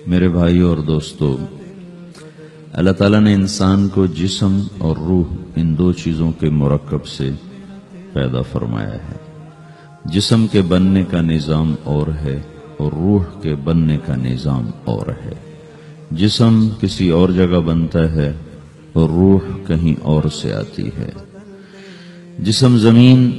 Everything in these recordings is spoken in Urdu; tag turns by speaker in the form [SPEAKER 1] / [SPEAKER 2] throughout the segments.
[SPEAKER 1] میرے بھائیوں اور دوستو، اللہ تعالیٰ نے انسان کو جسم اور روح ان دو چیزوں کے مرکب سے پیدا فرمایا ہے۔ جسم کے بننے کا نظام اور ہے اور روح کے بننے کا نظام اور ہے۔ جسم کسی اور جگہ بنتا ہے اور روح کہیں اور سے آتی ہے۔ جسم زمین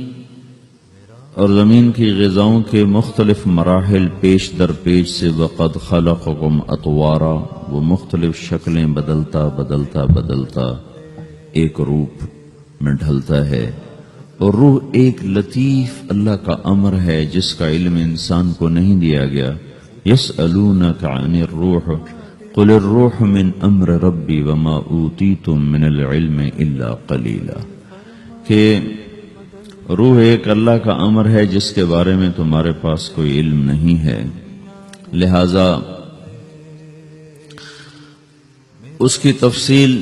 [SPEAKER 1] اور زمین کی غذاؤں کے مختلف مراحل پیش در پیش سے وقد خلقکم اطوارا، وہ مختلف شکلیں بدلتا بدلتا ایک روپ میں ڈھلتا ہے، اور روح ایک لطیف اللہ کا امر ہے جس کا علم انسان کو نہیں دیا گیا۔ یسألونک عن الروح قل الروح من امر ربی وما اوتیتم من العلم الا قلیلا، کہ روح ایک اللہ کا امر ہے جس کے بارے میں تمہارے پاس کوئی علم نہیں ہے، لہذا اس کی تفصیل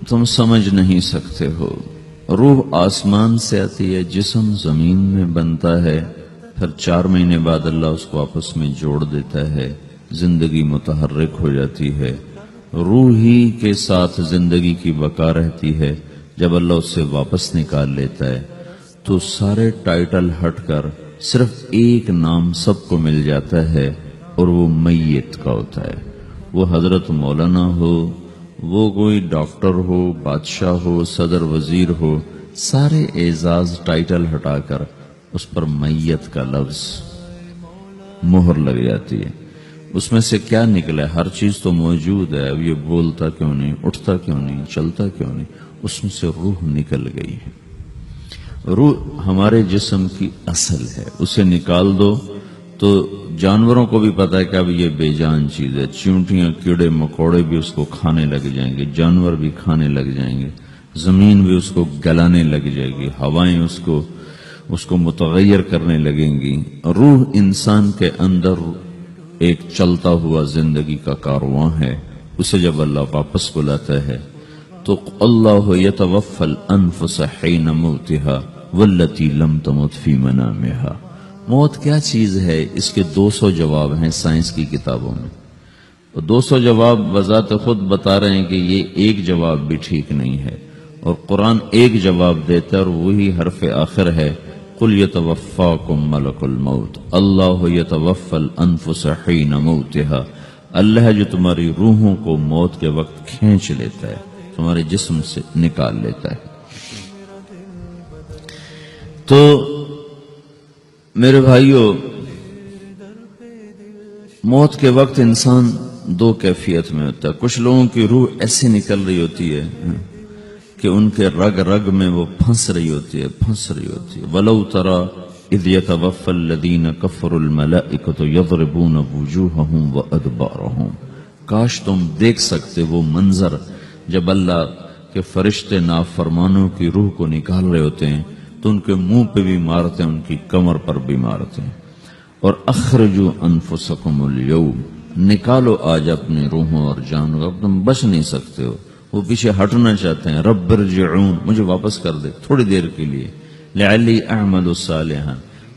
[SPEAKER 1] تم سمجھ نہیں سکتے ہو۔ روح آسمان سے آتی ہے، جسم زمین میں بنتا ہے، پھر 4 مہینے بعد اللہ اس کو آپس میں جوڑ دیتا ہے، زندگی متحرک ہو جاتی ہے۔ روح ہی کے ساتھ زندگی کی بقا رہتی ہے۔ جب اللہ اس سے واپس نکال لیتا ہے تو سارے ٹائٹل ہٹ کر صرف ایک نام سب کو مل جاتا ہے، اور وہ میت کا ہوتا ہے۔ وہ حضرت مولانا ہو، وہ کوئی ڈاکٹر ہو، بادشاہ ہو، صدر وزیر ہو، سارے اعزاز ٹائٹل ہٹا کر اس پر میت کا لفظ مہر لگ جاتی ہے۔ اس میں سے کیا نکلا ہے؟ ہر چیز تو موجود ہے، اب یہ بولتا کیوں نہیں، اٹھتا کیوں نہیں، چلتا کیوں نہیں؟ اس میں سے روح نکل گئی ہے۔ روح ہمارے جسم کی اصل ہے، اسے نکال دو تو جانوروں کو بھی پتا ہے کہ اب یہ بے جان چیز ہے۔ چیونٹیاں، کیڑے مکوڑے بھی اس کو کھانے لگ جائیں گے، جانور بھی کھانے لگ جائیں گے، زمین بھی اس کو گلانے لگ جائے گی، ہوائیں اس کو متغیر کرنے لگیں گی۔ روح انسان کے اندر ایک چلتا ہوا زندگی کا کارواں ہے۔ اسے جب اللہ واپس بلاتا ہے تو اللہ یتوفی الانفس حین موتها والتی لم تمت فی منامها۔ موت کیا چیز ہے؟ اس کے 200 جواب ہیں سائنس کی کتابوں میں، اور 200 جواب بذات خود بتا رہے ہیں کہ یہ ایک جواب بھی ٹھیک نہیں ہے، اور قرآن ایک جواب دیتا ہے اور وہی حرف آخر ہے، قل یتوفاکم ملک الموت اللہ یتوفی الانفس حین موتها۔ اللہ ہے جو تمہاری روحوں کو موت کے وقت کھینچ لیتا ہے، تمہارے جسم سے نکال لیتا ہے۔ تو میرے بھائیوں، موت کے وقت انسان 2 کیفیت میں ہوتا ہے۔ کچھ لوگوں کی روح ایسے نکل رہی ہوتی ہے کہ ان کے رگ رگ میں وہ پھنس رہی ہوتی ہے۔ وَلَوْ تَرَى اِذْ يَتَوَفَّى الَّذِينَ كَفَرُوا الْمَلَائِكَةُ يَضْرِبُونَ وُجُوهَهُمْ وَأَدْبَارَهُمْ۔ کاش تم دیکھ سکتے وہ منظر جب اللہ کے فرشتے نافرمانوں کی روح کو نکال رہے ہوتے ہیں تو ان کے منہ پہ بھی مارتے ہیں، ان کی کمر پر بھی مارتے ہیں۔ اور اخرجوا انفسکم اليوم، نکالو آج اپنی روحوں اور جانوں، اب تم بچ نہیں سکتے ہو۔ وہ پیچھے ہٹنا چاہتے ہیں، رب ارجعون، مجھے واپس کر دے تھوڑی دیر کے لیے، لعلی اعمل صالحا،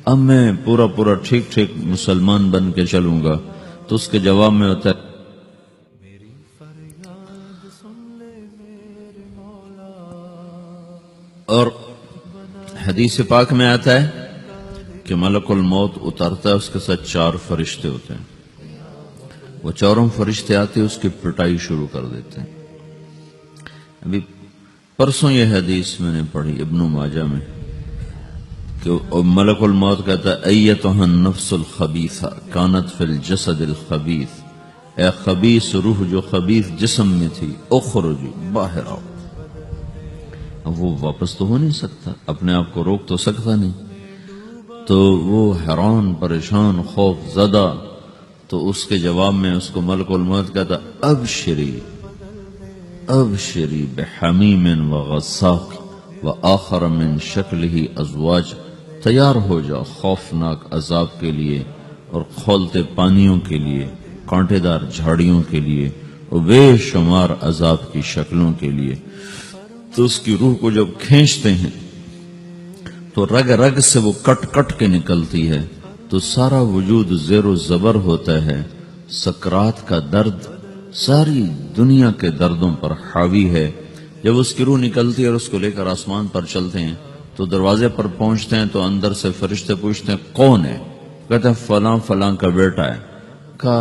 [SPEAKER 1] اب میں پورا ٹھیک مسلمان بن کے چلوں گا۔ تو اس کے جواب میں ہوتا ہے اور حدیث پاک میں آتا ہے کہ ملک الموت اترتا ہے، اس کے ساتھ 4 فرشتے ہوتے ہیں۔ وہ 4 فرشتے آتے اس کی پٹائی شروع کر دیتے ہیں۔ ابھی پرسوں یہ حدیث میں نے پڑھی ابن ماجہ میں کہ ملک الموت کہتا ہے ایتها النفس الخبیثہ کانت فی الجسد الخبیث، اے خبیث روح جو خبیث جسم میں تھی، اخرج، باہر آؤ۔ اب وہ واپس تو ہو نہیں سکتا، اپنے آپ کو روک تو سکتا نہیں، تو وہ حیران، پریشان، خوف زدہ، تو اس کے جواب میں اس کو ملک الموت کہتا ابشری بحمیم وغساق وآخر من شکلہ ازواج، تیار ہو جاؤ خوفناک عذاب کے لیے اور کھولتے پانیوں کے لیے، کانٹے دار جھاڑیوں کے لیے، اور بے شمار عذاب کی شکلوں کے لیے۔ تو اس کی روح کو جب کھینچتے ہیں تو رگ رگ سے وہ کٹ کٹ کے نکلتی ہے، تو سارا وجود زیر و زبر ہوتا ہے، سکرات کا درد ساری دنیا کے دردوں پر حاوی ہے۔ جب اس کی روح نکلتی ہے اور اس کو لے کر آسمان پر چلتے ہیں تو دروازے پر پہنچتے ہیں تو اندر سے فرشتے پوچھتے ہیں کون ہے؟ کہتے ہیں فلاں فلاں کا بیٹا ہے۔ کا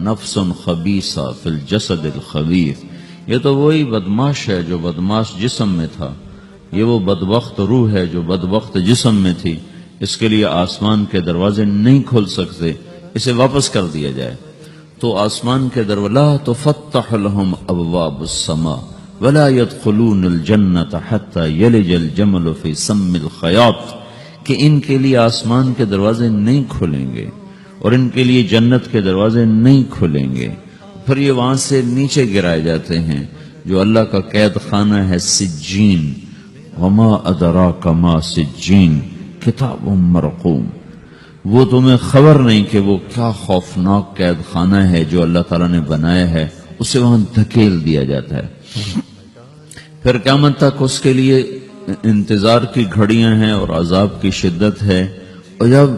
[SPEAKER 1] نفس خبیثہ فی الجسد الخبیث، یہ تو وہی بدماش ہے جو بدماش جسم میں تھا، یہ وہ بدبخت روح ہے جو بدبخت جسم میں تھی، اس کے لیے آسمان کے دروازے نہیں کھل سکتے، اسے واپس کر دیا جائے۔ تو آسمان کے دروازے لا تفتح لهم ابواب السماء ولا يدخلون الجنة حتى يلج الجمل في سم الخياط، کہ ان کے لیے آسمان کے دروازے نہیں کھلیں گے اور ان کے لیے جنت کے دروازے نہیں کھلیں گے، پھر یہ وہاں سے نیچے گرائے جاتے ہیں جو اللہ کا قید خانہ ہے سجین۔ وما ادراک ما سجین کتاب مرقوم، وہ تمہیں خبر نہیں کہ وہ کیا خوفناک قید خانہ ہے جو اللہ تعالیٰ نے بنایا ہے، اسے وہاں دھکیل دیا جاتا ہے۔ پھر قیامت تک اس کے لیے انتظار کی گھڑیاں ہیں اور عذاب کی شدت ہے۔ اور جب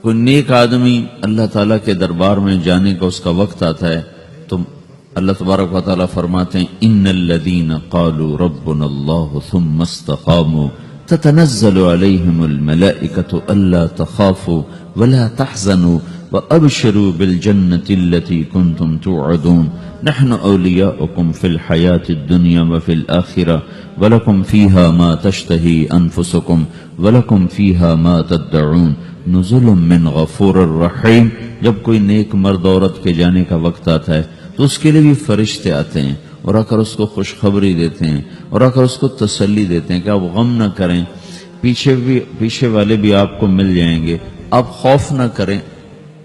[SPEAKER 1] کوئی نیک آدمی اللہ تعالیٰ کے دربار میں جانے کا اس کا وقت آتا ہے تو اللہ تبارک و تعالیٰ فرماتے ہیں ان الذین قالوا ربنا اللہ ثم استقاموا تتنزل علیہم الملائکۃ الا تخافوا ولا تحزنوا وابشروا بالجنة التي كنتم توعدون نحن اولیاؤکم فی الحیاة الدنیا وفی الآخرة ولکم فیہا ما تشتہی انفسکم ولکم فیہا ما تدعون نزل من غفور الرحیم۔ جب کوئی نیک مرد عورت کے جانے کا وقت آتا ہے تو اس کے لیے بھی فرشتے آتے ہیں اور آ کر اس کو خوشخبری دیتے ہیں اور آ کر اس کو تسلی دیتے ہیں کہ آپ غم نہ کریں، پیچھے والے بھی آپ کو مل جائیں گے، آپ خوف نہ کریں،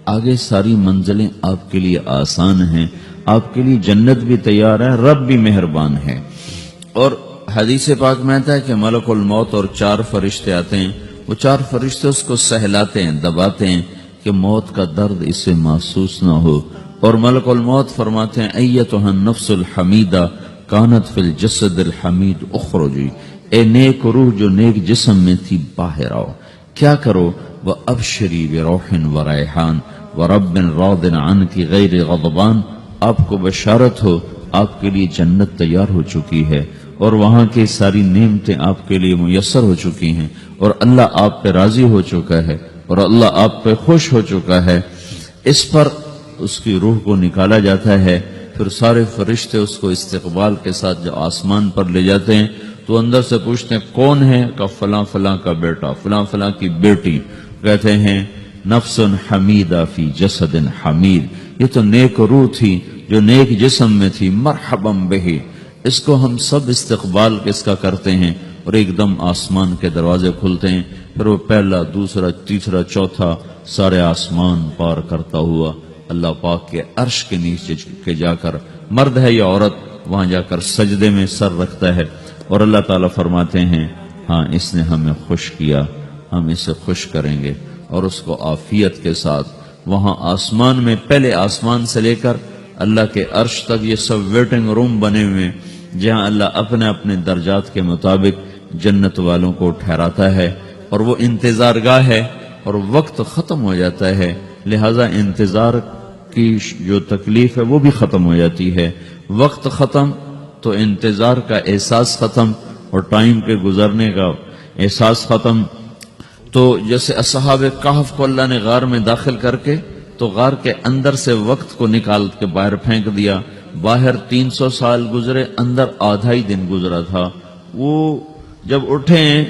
[SPEAKER 1] آگے ساری منزلیں آپ کے لیے آسان ہیں، آپ کے لیے جنت بھی تیار ہے، رب بھی مہربان ہے۔ اور حدیث پاک میں آتا ہے کہ ملک الموت اور 4 فرشتے آتے ہیں، وہ 4 فرشتے اس کو سہلاتے ہیں، دباتے ہیں کہ موت کا درد اسے محسوس نہ ہو، اور ملک الموت فرماتے ہیں ایتھا النفس الحمیدہ کانت فی الجسد الحمید اخرجی، اے نیک روح جو نیک جسم میں تھی باہر آؤ، کیا کرو؟ وَأَبْشِرِي بِرَوْحٍ وَرَيْحَانٍ وَرَبٍّ رَاضٍ عَنْكِ غَيْرِ غَضْبَانٍ، آپ کو بشارت ہو آپ کے لیے جنت تیار ہو چکی ہے اور وہاں کی ساری نعمتیں آپ کے لیے میسر ہو چکی ہیں اور اللہ آپ پہ راضی ہو چکا ہے اور اللہ آپ پہ خوش ہو چکا ہے۔ اس پر اس کی روح کو نکالا جاتا ہے، پھر سارے فرشتے اس کو استقبال کے ساتھ جو آسمان پر لے جاتے ہیں تو اندر سے پوچھتے ہیں کون ہے؟ کہ فلاں فلاں کا بیٹا، فلاں فلاں کی بیٹی۔ کہتے ہیں نفس حمیدہ فی جسد حمید، یہ تو نیک روح تھی جو نیک جسم میں تھی، مرحبا بہ، اس کو ہم سب استقبال کس کا کرتے ہیں، اور ایک دم آسمان کے دروازے کھلتے ہیں، پھر وہ پہلا دوسرا تیسرا چوتھا سارے آسمان پار کرتا ہوا اللہ پاک کے عرش کے نیچے کے جا کر، مرد ہے یا عورت، وہاں جا کر سجدے میں سر رکھتا ہے اور اللہ تعالیٰ فرماتے ہیں ہاں اس نے ہمیں خوش کیا، ہم اسے خوش کریں گے، اور اس کو عافیت کے ساتھ وہاں آسمان میں، پہلے آسمان سے لے کر اللہ کے عرش تک یہ سب ویٹنگ روم بنے ہوئے جہاں اللہ اپنے اپنے درجات کے مطابق جنت والوں کو ٹھہراتا ہے، اور وہ انتظار گاہ ہے اور وقت ختم ہو جاتا ہے، لہذا انتظار کی جو تکلیف ہے وہ بھی ختم ہو جاتی ہے۔ وقت ختم تو انتظار کا احساس ختم اور ٹائم کے گزرنے کا احساس ختم۔ تو جیسے اصحاب کہف کو اللہ نے غار میں داخل کر کے تو غار کے اندر سے وقت کو نکال کے باہر پھینک دیا، باہر 300 سال گزرے، اندر آدھا ہی دن گزرا تھا۔ وہ جب اٹھے ہیں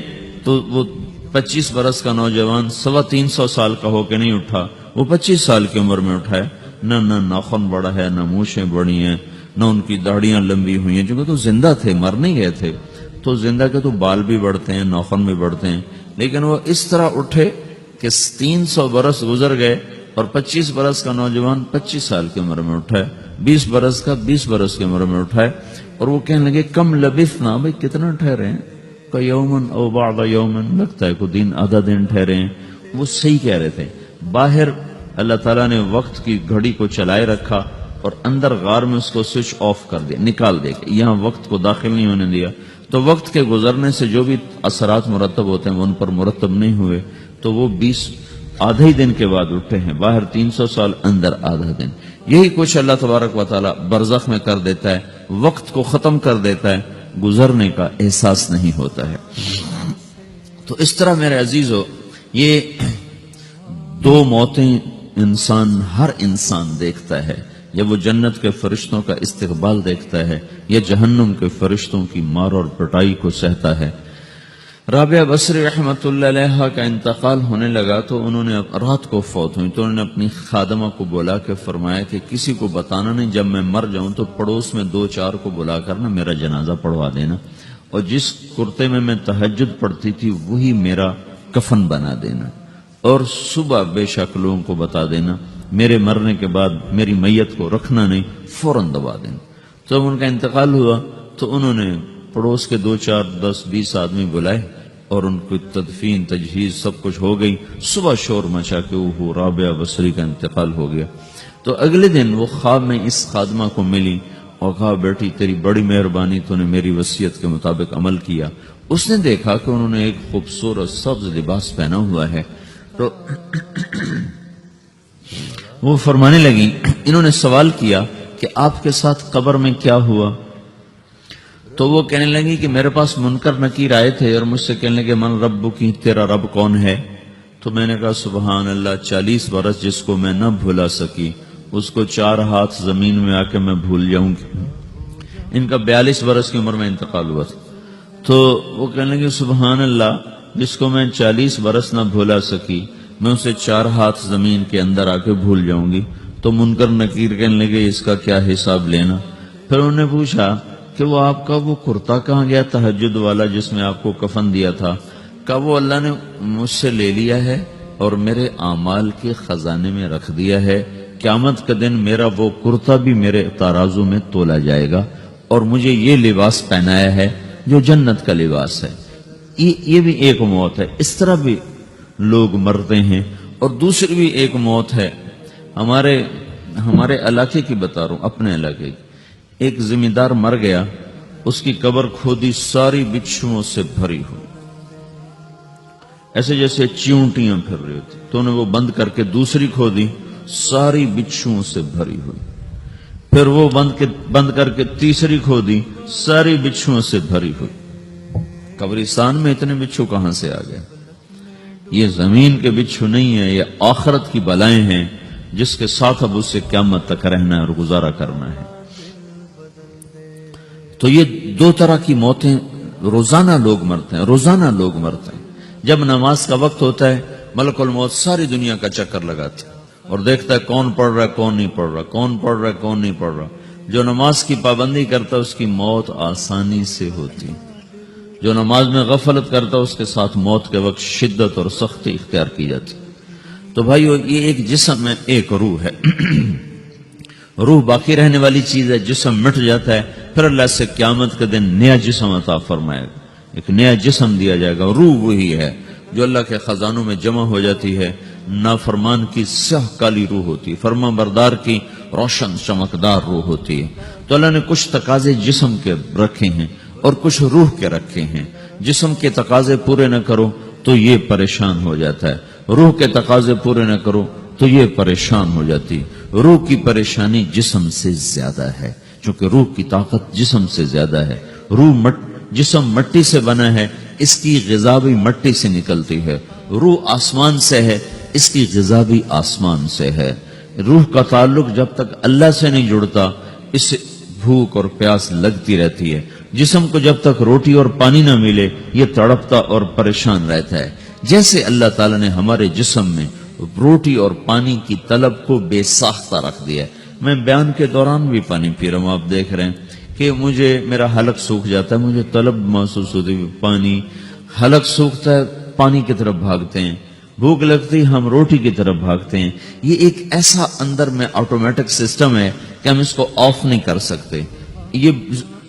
[SPEAKER 1] تو وہ 25 برس کا نوجوان 325 سال کا ہو کے نہیں اٹھا، وہ 25 سال کی عمر میں اٹھا ہے، نہ ناخن بڑا ہے، نہ مونچھیں بڑی ہیں، نہ ان کی داڑیاں لمبی ہوئی ہیں، چونکہ تو زندہ تھے، مر نہیں گئے تھے، تو زندہ کے تو بال بھی بڑھتے ہیں، ناخن بھی بڑھتے ہیں، لیکن وہ اس طرح اٹھے کہ 300 برس گزر گئے اور 25 برس کا نوجوان 25 سال کی عمر میں اٹھا ہے، 20 برس کا 20 برس کی عمر میں اٹھا ہے، اور وہ کہنے لگے کم لبثنا، بھئی کتنا ٹھہرے ہیں؟ کہ یومن او بعض یومن، لگتا ہے کوئی دن آدھا دن ٹھہرے ہیں۔ وہ صحیح کہہ رہے تھے، باہر اللہ تعالیٰ نے وقت کی گھڑی کو چلائے رکھا اور اندر غار میں اس کو سوئچ آف کر دیا، نکال دیا، یہاں وقت کو داخل نہیں ہونے دیا، تو وقت کے گزرنے سے جو بھی اثرات مرتب ہوتے ہیں وہ ان پر مرتب نہیں ہوئے، تو وہ آدھے ہی دن کے بعد اٹھے ہیں، باہر 300 سال، اندر آدھا دن. یہی کچھ اللہ تبارک و تعالی برزخ میں کر دیتا ہے، وقت کو ختم کر دیتا ہے، گزرنے کا احساس نہیں ہوتا ہے. تو اس طرح میرے عزیزو، یہ دو موتیں ہر انسان دیکھتا ہے. جب وہ جنت کے فرشتوں کا استقبال دیکھتا ہے یا جہنم کے فرشتوں کی مار اور پٹائی کو سہتا ہے. رابعہ بصری رحمت اللہ علیہ کا انتقال ہونے لگا تو انہوں نے رات کو فوت ہوئی تو انہوں نے اپنی خادمہ کو بلا کے فرمایا کہ کسی کو بتانا نہیں، جب میں مر جاؤں تو پڑوس میں 2-4 کو بلا کر نا میرا جنازہ پڑھوا دینا، اور جس کرتے میں تہجد پڑھتی تھی وہی میرا کفن بنا دینا، اور صبح بے شک لوگوں کو بتا دینا میرے مرنے کے بعد میری میت کو رکھنا نہیں، فوراً دبا دینا. جب ان کا انتقال ہوا تو انہوں نے پڑوس کے 2-4-10-20 آدمی بلائے اور ان کی تدفین تجہیز سب کچھ ہو گئی. صبح شور مچا کہ وہ رابعہ بصری کا انتقال ہو گیا. تو اگلے دن وہ خواب میں اس خادمہ کو ملی اور کہا بیٹی تیری بڑی مہربانی، تو نے میری وصیت کے مطابق عمل کیا. اس نے دیکھا کہ انہوں نے ایک خوبصورت سبز لباس پہنا ہوا ہے. تو وہ فرمانے لگی، انہوں نے سوال کیا کہ آپ کے ساتھ قبر میں کیا ہوا؟ تو وہ کہنے لگی کہ میرے پاس منکر نکیر آئے تھے اور مجھ سے کہنے لگے من رب کی، تیرا رب کون ہے؟ تو میں نے کہا سبحان اللہ، 40 برس جس کو میں نہ بھولا سکی اس کو 4 ہاتھ زمین میں آ کے میں بھول جاؤں گی. ان کا 42 برس کی عمر میں انتقال ہوا تھا. تو وہ کہنے لگے سبحان اللہ، جس کو میں 40 برس نہ بھولا سکی میں اسے 4 ہاتھ زمین کے اندر آ کے بھول جاؤں گی. تو منکر نکیر کہنے لگے اس کا کیا حساب لینا؟ پھر انہوں نے پوچھا کہ وہ آپ کا وہ کرتا کہاں گیا تہجد والا جس میں آپ کو کفن دیا تھا؟ کہا وہ اللہ نے مجھ سے لے لیا ہے اور میرے اعمال کے خزانے میں رکھ دیا ہے. قیامت کا دن میرا وہ کرتا بھی میرے ترازو میں تولا جائے گا اور مجھے یہ لباس پہنایا ہے جو جنت کا لباس ہے. یہ بھی ایک موت ہے. اس طرح بھی لوگ مرتے ہیں. اور دوسری بھی ایک موت ہے، ہمارے علاقے کی بتا رہا ہوں، اپنے علاقے کی. ایک ذمہ دار مر گیا، اس کی قبر کھودی، ساری بچھوؤں سے بھری ہوئی، ایسے جیسے چیونٹیاں پھر رہی ہوتی. تو انہوں نے وہ بند کر کے دوسری کھودی، ساری بچھوؤں سے بھری ہوئی. پھر وہ بند کر کے تیسری کھودی، ساری بچھوؤں سے بھری ہوئی. قبرستان میں اتنے بچھو کہاں سے آ گئے؟ یہ زمین کے بچھو نہیں ہے، یہ آخرت کی بلائیں ہیں جس کے ساتھ اب اس سے قیامت تک رہنا ہے اور گزارا کرنا ہے. تو یہ 2 طرح کی موتیں روزانہ لوگ مرتے ہیں، روزانہ لوگ مرتے ہیں. جب نماز کا وقت ہوتا ہے ملک الموت ساری دنیا کا چکر لگاتا ہے اور دیکھتا ہے کون پڑھ رہا ہے کون نہیں پڑھ رہا، کون پڑھ رہا ہے کون نہیں پڑھ رہا. جو نماز کی پابندی کرتا ہے اس کی موت آسانی سے ہوتی، جو نماز میں غفلت کرتا ہے اس کے ساتھ موت کے وقت شدت اور سختی اختیار کی جاتی. تو بھائیو، یہ ایک جسم ہے، ایک روح ہے. روح باقی رہنے والی چیز ہے، جسم مٹ جاتا ہے، پھر اللہ سے قیامت کے دن نیا جسم عطا فرمائے گا، ایک نیا جسم دیا جائے گا. روح وہی ہے جو اللہ کے خزانوں میں جمع ہو جاتی ہے. نافرمان کی سیاہ کالی روح ہوتی ہے، فرما بردار کی روشن چمکدار روح ہوتی ہے. تو اللہ نے کچھ تقاضے جسم کے رکھے ہیں اور کچھ روح کے رکھے ہیں. جسم کے تقاضے پورے نہ کرو تو یہ پریشان ہو جاتا ہے، روح کے تقاضے پورے نہ کرو تو یہ پریشان ہو جاتی. روح کی پریشانی جسم سے زیادہ ہے چونکہ روح کی طاقت جسم سے زیادہ ہے. جسم مٹی سے بنا ہے، اس کی غذا بھی مٹی سے نکلتی ہے. روح آسمان سے ہے، اس کی غذا بھی آسمان سے ہے. روح کا تعلق جب تک اللہ سے نہیں جڑتا اس سے بھوک اور پیاس لگتی رہتی ہے. جسم کو جب تک روٹی اور پانی نہ ملے یہ تڑپتا اور پریشان رہتا ہے. جیسے اللہ تعالیٰ نے ہمارے جسم میں روٹی اور پانی کی طلب کو بے ساختہ رکھ دیا ہے. میں بیان کے دوران بھی پانی پی رہا ہوں، آپ دیکھ رہے ہیں کہ میرا حلق سوکھ جاتا ہے، مجھے طلب محسوس ہوتی ہے پانی. حلق سوکھتا ہے پانی کی طرف بھاگتے ہیں، بھوک لگتی ہم روٹی کی طرف بھاگتے ہیں. یہ ایک ایسا اندر میں آٹومیٹک سسٹم ہے کہ ہم اس کو آف نہیں کر سکتے. یہ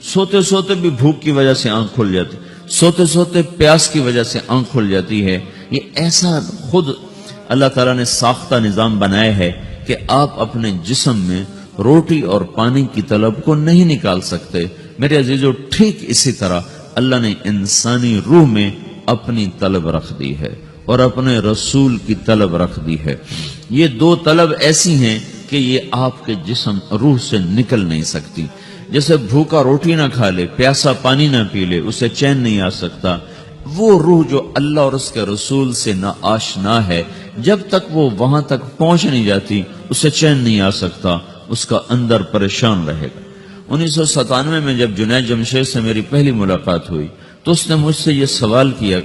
[SPEAKER 1] سوتے سوتے بھی بھوک کی وجہ سے آنکھ کھل جاتی، سوتے سوتے پیاس کی وجہ سے آنکھ کھل جاتی ہے. یہ ایسا خود اللہ تعالیٰ نے ساختہ نظام بنایا ہے کہ آپ اپنے جسم میں روٹی اور پانی کی طلب کو نہیں نکال سکتے. میرے عزیزو، ٹھیک اسی طرح اللہ نے انسانی روح میں اپنی طلب رکھ دی ہے. اور اپنے رسول کی طلب رکھ دی ہے. یہ دو طلب ایسی ہیں کہ یہ آپ کے جسم روح سے نکل نہیں سکتی. جیسے بھوکا روٹی نہ کھا لے، پیاسا پانی نہ پی لے، اسے چین نہیں آ سکتا. وہ روح جو اللہ اور اس کے رسول سے نہ آشنا ہے، جب تک وہ وہاں تک پہنچ نہیں جاتی اسے چین نہیں آ سکتا، اس کا اندر پریشان رہے گا. 1997 میں جب جنید جمشید سے میری پہلی ملاقات ہوئی تو اس نے مجھ سے یہ سوال کیا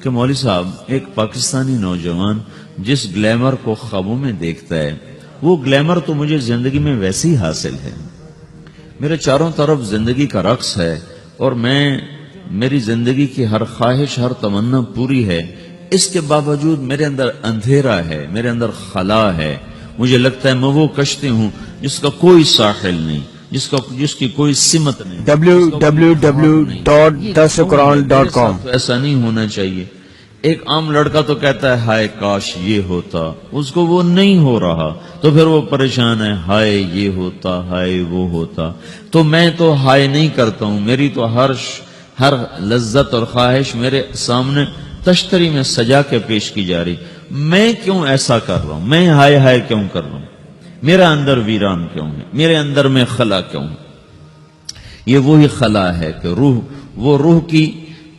[SPEAKER 1] کہ مولوی صاحب، ایک پاکستانی نوجوان جس گلیمر کو خوابوں میں دیکھتا ہے، وہ گلیمر تو مجھے زندگی میں ویسے ہی حاصل ہے. میرے چاروں طرف زندگی کا رقص ہے اور میری زندگی کی ہر خواہش، ہر تمنا پوری ہے. اس کے باوجود میرے اندر اندھیرا ہے، میرے اندر خلا ہے. مجھے لگتا ہے میں وہ کشتی ہوں جس کا کوئی ساحل نہیں، جس کی کوئی سمت نہیں.
[SPEAKER 2] www.dasquran.com.
[SPEAKER 1] ایسا نہیں ہونا چاہیے. ایک عام لڑکا تو کہتا ہے ہائے کاش یہ ہوتا، اس کو وہ نہیں ہو رہا تو پھر وہ پریشان ہے، ہائے یہ ہوتا، ہائے وہ ہوتا. تو میں تو ہائے نہیں کرتا ہوں، میری تو ہر لذت اور خواہش میرے سامنے تشتری میں سجا کے پیش کی جا رہی. میں کیوں ایسا کر رہا ہوں؟ میں ہائے ہائے کیوں کر رہا ہوں؟ میرا اندر ویران کیوں ہے؟ میرے اندر میں خلا کیوں ہے؟ یہ وہی خلا ہے کہ وہ روح کی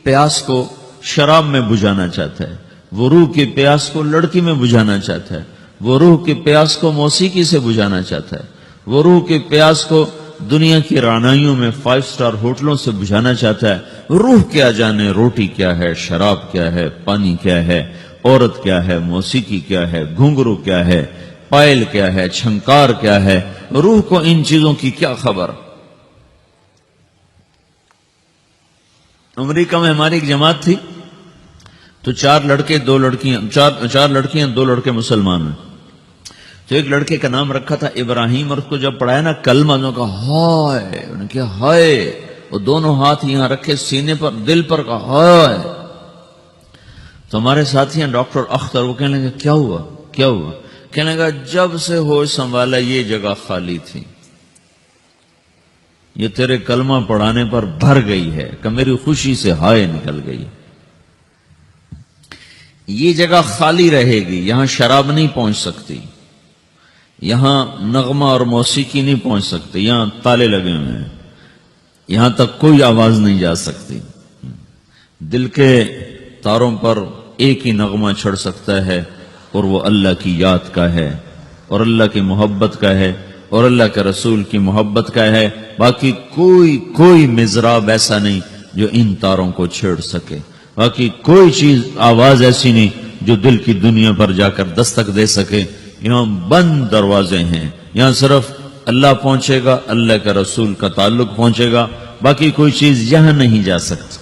[SPEAKER 1] پیاس کو شراب میں بجھانا چاہتا ہے، وہ روح کی پیاس کو لڑکی میں بجھانا چاہتا ہے، وہ روح کی پیاس کو موسیقی سے بجھانا چاہتا ہے، وہ روح کی پیاس کو دنیا کی رعنائیوں میں 5 سٹار ہوٹلوں سے بجھانا چاہتا ہے. روح کیا جانے روٹی کیا ہے، شراب کیا ہے، پانی کیا ہے، عورت کیا ہے، موسیقی کیا ہے، گھنگرو کیا ہے، پائل کیا ہے، چھنکار کیا ہے. روح کو ان چیزوں کی کیا خبر؟ امریکہ میں ہماری ایک جماعت تھی تو 4 لڑکے 2 لڑکیاں، 4 لڑکیاں 2 لڑکے مسلمان ہیں. تو ایک لڑکے کا نام رکھا تھا ابراہیم، اور اس کو جب پڑھایا نا کلمہ، انہوں نے کہا ہائے، انہوں نے کہا ہائے، وہ دونوں ہاتھ یہاں رکھے سینے پر، دل پر، کہا ہائے. تو ہمارے ساتھی ہیں ڈاکٹر اختر، وہ کہنے لگے کیا ہوا کیا ہوا؟ کہنے لگا جب سے ہوش سنبھالا یہ جگہ خالی تھی، یہ تیرے کلمہ پڑھانے پر بھر گئی ہے کہ میری خوشی سے ہائے نکل گئی. یہ جگہ خالی رہے گی، یہاں شراب نہیں پہنچ سکتی، یہاں نغمہ اور موسیقی نہیں پہنچ سکتے، یہاں تالے لگے ہوئے ہیں، یہاں تک کوئی آواز نہیں جا سکتی. دل کے تاروں پر ایک ہی نغمہ چڑھ سکتا ہے اور وہ اللہ کی یاد کا ہے اور اللہ کی محبت کا ہے اور اللہ کے رسول کی محبت کا ہے. باقی کوئی مزراب ایسا نہیں جو ان تاروں کو چھیڑ سکے. باقی کوئی چیز، آواز ایسی نہیں جو دل کی دنیا پر جا کر دستک دے سکے. یہاں بند دروازے ہیں، یہاں صرف اللہ پہنچے گا، اللہ کے رسول کا تعلق پہنچے گا، باقی کوئی چیز یہاں نہیں جا سکتی.